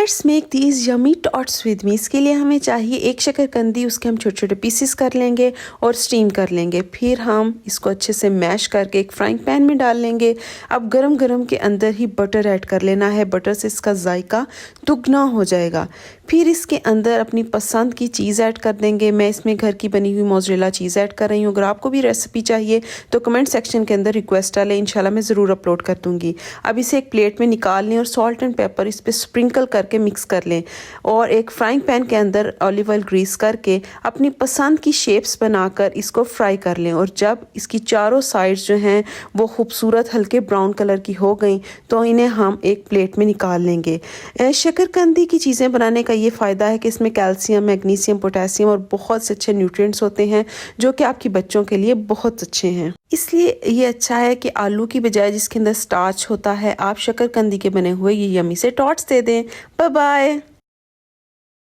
Let's make these yummy tarts with me. इसके लिए हमें चाहिए एक शकरकंदी, उसके हम छोटे छोटे पीसेस कर लेंगे और स्टीम कर लेंगे। फिर हम इसको अच्छे से मैश करके एक फ्राइंग पैन में डाल लेंगे। अब गरम गरम के अंदर ही बटर ऐड कर लेना है। बटर से इसका जायका दुगना हो जाएगा। फिर इसके अंदर अपनी पसंद की चीज़ ऐड कर देंगे। मैं इसमें घर की बनी हुई मोज़रेला चीज़ ऐड कर रही हूँ। अगर आपको भी रेसिपी चाहिए तो कमेंट सेक्शन के अंदर रिक्वेस्ट डालें, इंशाल्लाह मैं ज़रूर अपलोड कर दूँगी। अब इसे एक प्लेट में निकाल लें और सॉल्ट एंड पेपर इस पर स्प्रिंकल करके मिक्स कर लें और एक फ्राइंग पैन के अंदर ऑलिव ऑयल ग्रीस करके अपनी पसंद की शेप्स बनाकर इसको फ्राई कर लें। और जब इसकी चारों साइड्स जो हैं वो खूबसूरत हल्के ब्राउन कलर की हो गई तो इन्हें हम एक प्लेट में निकाल लेंगे। शकरकंदी की चीज़ें बनाने का ये फ़ायदा है कि इसमें कैल्शियम, मैग्नीशियम, पोटेशियम और बहुत से अच्छे न्यूट्रिएंट्स होते हैं जो कि आपके बच्चों के लिए बहुत अच्छे हैं। इसलिए ये अच्छा है कि आलू की बजाय जिसके अंदर स्टार्च होता है आप शकरकंदी के बने हुए ये यमी से टॉट्स दे दें। Bye bye.